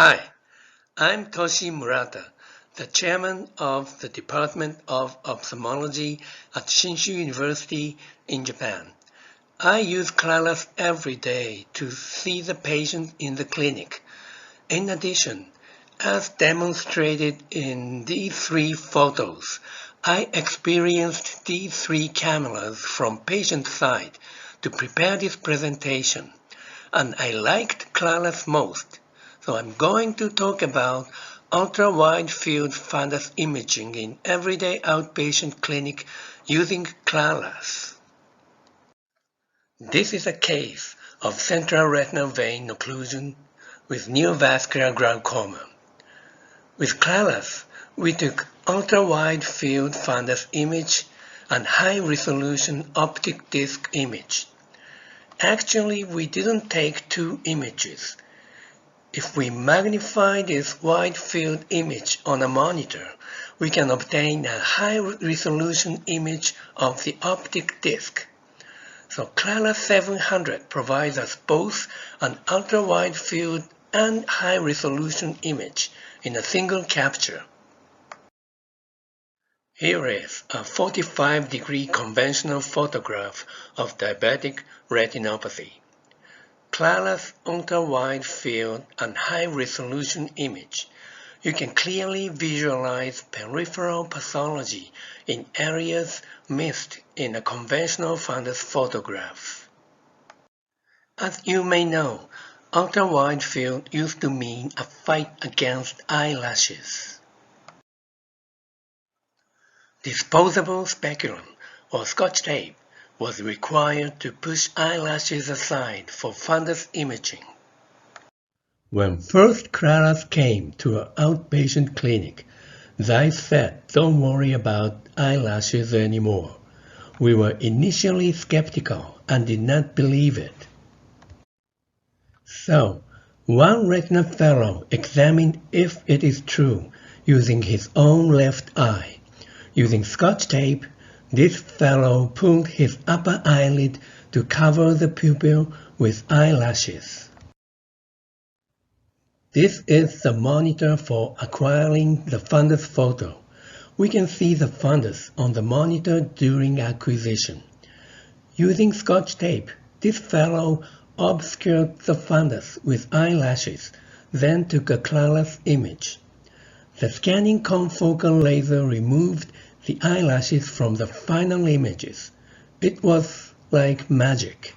Hi, I'm Toshi Murata, the chairman of the Department of Ophthalmology at Shinshu University in Japan. I use CLALAS every day to see the patient in the clinic. In addition, as demonstrated in these three photos, I experienced these three cameras from patient side to prepare this presentation, and I liked CLALAS most. So I'm going to talk about ultra-wide field fundus imaging in everyday outpatient clinic using CLALAS. This is a case of central retinal vein occlusion with neovascular glaucoma. With CLALAS, we took ultra-wide field fundus image and high-resolution optic disc image. Actually, we didn't take two images. If we magnify this wide field image on a monitor, we can obtain a high-resolution image of the optic disc. So CLALAS 700 provides us both an ultra-wide field and high-resolution image in a single capture. Here is a 45-degree conventional photograph of diabetic retinopathy. CLALAS ultra-wide field and high-resolution image. You can clearly visualize peripheral pathology in areas missed in a conventional fundus photograph. As you may know, ultra-wide field used to mean a fight against eyelashes. Disposable speculum or Scotch tape was required to push eyelashes aside for fundus imaging. When first CLALAS came to our outpatient clinic, Zai said, "Don't worry about eyelashes anymore." We were initially skeptical and did not believe it. So, one retina fellow examined if it is true using his own left eye. Using Scotch tape, this fellow pulled his upper eyelid to cover the pupil with eyelashes. This is the monitor for acquiring the fundus photo. We can see the fundus on the monitor during acquisition. Using Scotch tape, this fellow obscured the fundus with eyelashes, then took a CLALAS image. The scanning confocal laser removed the eyelashes from the final images. It was like magic.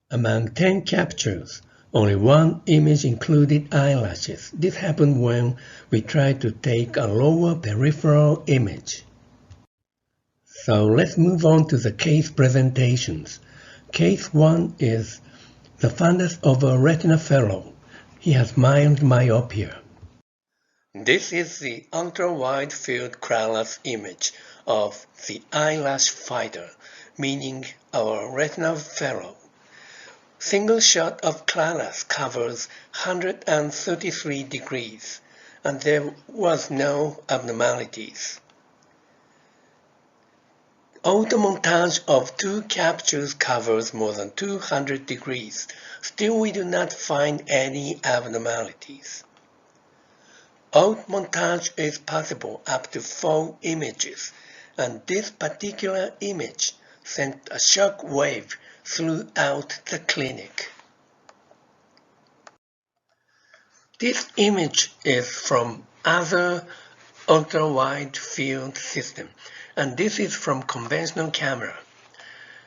Among 10 captures, only one image included eyelashes. This happened when we tried to take a lower peripheral image. So let's move on to the case presentations. Case 1 is the fundus of a retina fellow. He has mild myopia. This is the ultra-wide field CLALAS image of the eyelash fighter, meaning our retinal fellow. Single shot of CLALAS covers 133 degrees, and there was no abnormalities. Auto montage of two captures covers more than 200 degrees. Still, we do not find any abnormalities. Out montage is possible up to 4 images, and this particular image sent a shock wave throughout the clinic. This image is from other ultra-wide field system, and this is from conventional camera.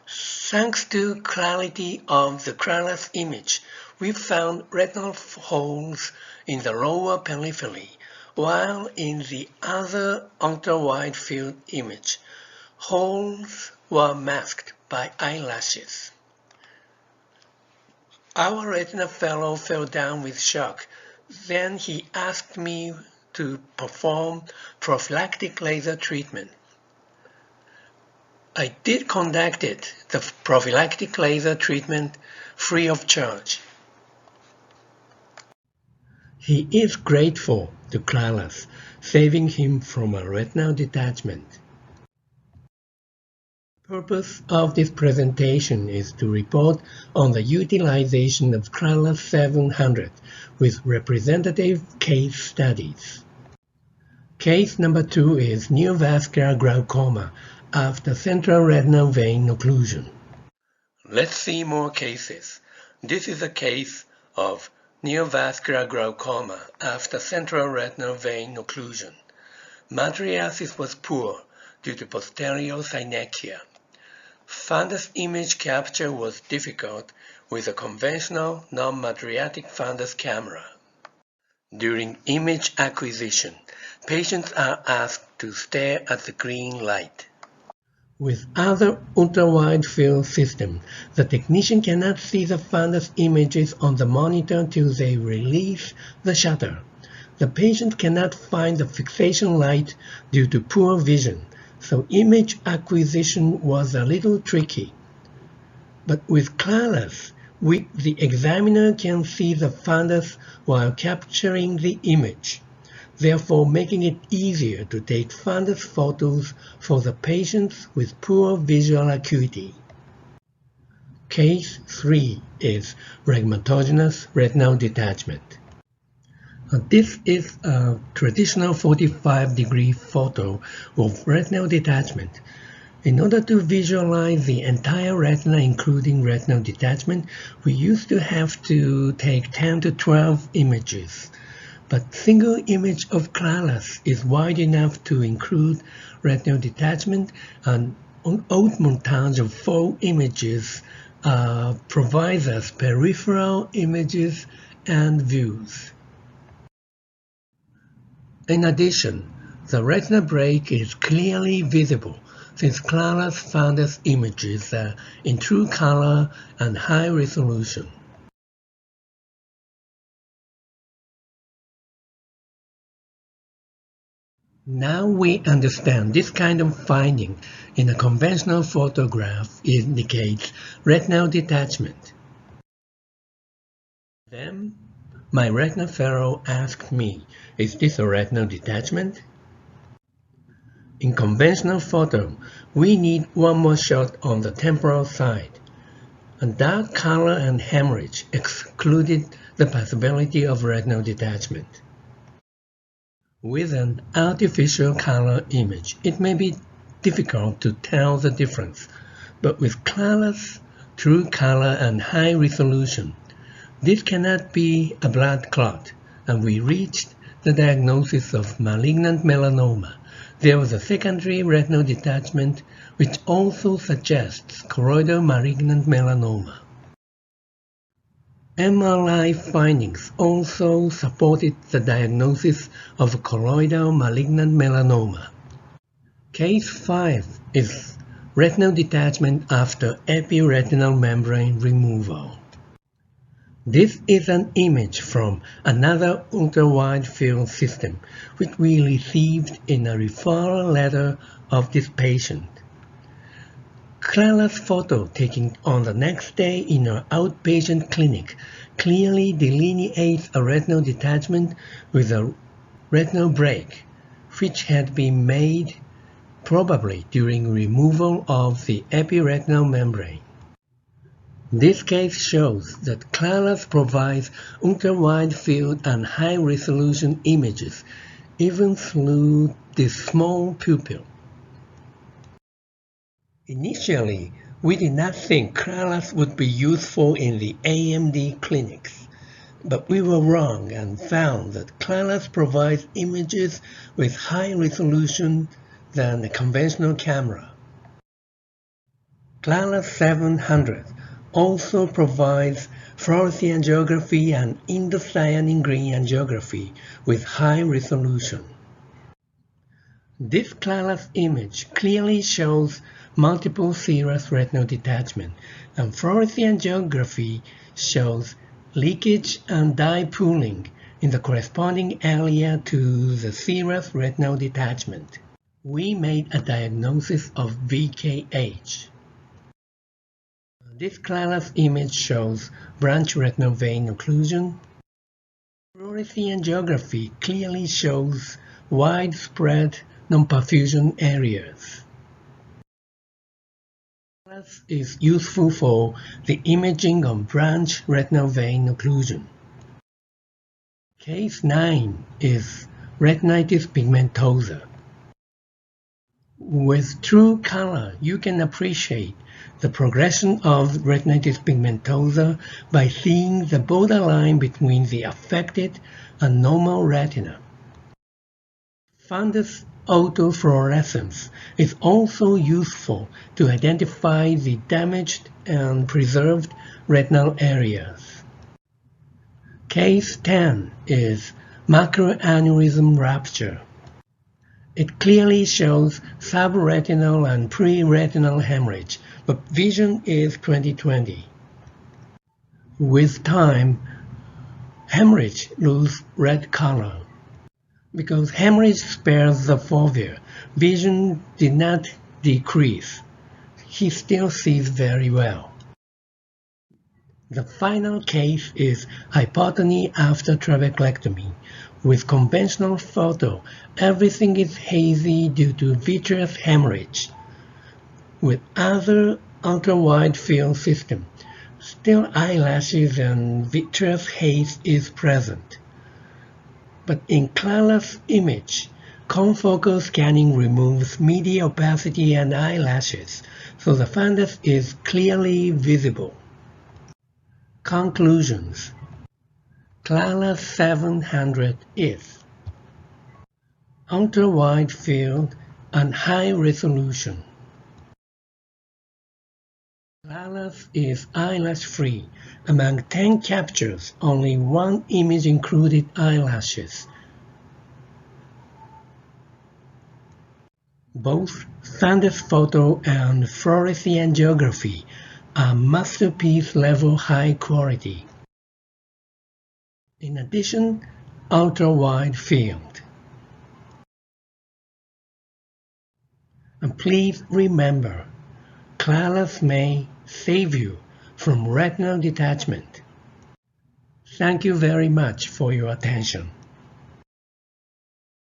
Thanks to clarity of the CLALAS image, we found retinal holes in the lower periphery, while in the other ultra-wide field image, holes were masked by eyelashes. Our retina fellow fell down with shock. Then he asked me to perform prophylactic laser treatment. I did conduct it, the prophylactic laser treatment, free of charge. He is grateful to CLALAS, saving him from a retinal detachment. The purpose of this presentation is to report on the utilization of CLALAS 700 with representative case studies. Case number 2 is neovascular glaucoma after central retinal vein occlusion. Let's see more cases. This is a case of neovascular glaucoma after central retinal vein occlusion. Mydriasis was poor due to posterior synechia. Fundus image capture was difficult with a conventional non-mydriatic fundus camera. During image acquisition, patients are asked to stare at the green light. With other ultra-wide field systems, the technician cannot see the fundus images on the monitor till they release the shutter. The patient cannot find the fixation light due to poor vision, so image acquisition was a little tricky. But with CLALAS, the examiner can see the fundus while capturing the image, therefore making it easier to take fundus photos for the patients with poor visual acuity. Case 3 is rhegmatogenous retinal detachment. This is a traditional 45-degree photo of retinal detachment. In order to visualize the entire retina, including retinal detachment, we used to have to take 10 to 12 images. But single image of CLALAS is wide enough to include retinal detachment, and haute montage of 4 images provides us peripheral images and views. In addition, the retina break is clearly visible since CLALAS fundus images are in true color and high resolution. Now we understand this kind of finding in a conventional photograph indicates retinal detachment. Then, my retina fellow asked me, is this a retinal detachment? In conventional photo, we need one more shot on the temporal side. A dark color and hemorrhage excluded the possibility of retinal detachment. With an artificial color image, it may be difficult to tell the difference, but with CLALAS, true color and high resolution, this cannot be a blood clot, and we reached the diagnosis of malignant melanoma. There was a secondary retinal detachment, which also suggests choroidal malignant melanoma. MRI findings also supported the diagnosis of choroidal malignant melanoma. Case 5 is retinal detachment after epiretinal membrane removal. This is an image from another ultra-wide field system, which we received in a referral letter of this patient. CLALAS photo taken on the next day in our outpatient clinic clearly delineates a retinal detachment with a retinal break, which had been made probably during removal of the epiretinal membrane. This case shows that CLALAS provides ultra-wide field and high-resolution images even through this small pupil. Initially, we did not think CLALAS would be useful in the AMD clinics, but we were wrong and found that CLALAS provides images with high resolution than a conventional camera. CLALAS 700 also provides fluorescein angiography and indocyanine green angiography with high resolution. This CLALAS image clearly shows multiple serous retinal detachment, and fluorescein angiography shows leakage and dye pooling in the corresponding area to the serous retinal detachment. We made a diagnosis of VKH. This CLALAS image shows branch retinal vein occlusion. Fluorescein angiography clearly shows widespread non-perfusion areas. Class is useful for the imaging of branch retinal vein occlusion. Case 9 is retinitis pigmentosa. With true color, you can appreciate the progression of retinitis pigmentosa by seeing the borderline between the affected and normal retina. Fundus autofluorescence is also useful to identify the damaged and preserved retinal areas. Case 10 is macroaneurysm rupture. It clearly shows subretinal and pre-retinal hemorrhage, but vision is 20/20. With time, hemorrhage loses red color. Because hemorrhage spares the fovea, vision did not decrease. He still sees very well. The final case is hypotony after trabeculectomy. With conventional photo, everything is hazy due to vitreous hemorrhage. With other ultra-wide field system, still eyelashes and vitreous haze is present. But in Clara's image, confocal scanning removes media opacity and eyelashes, so the fundus is clearly visible. Conclusions. Clara 700 is ultra-wide field and high resolution. Clara's is eyelash-free. Among 10 captures, only one image included eyelashes. Both fundus photo and fluorescein angiography are masterpiece-level high quality. In addition, ultra-wide field. And please remember, Clara's may save you from retinal detachment. Thank you very much for your attention.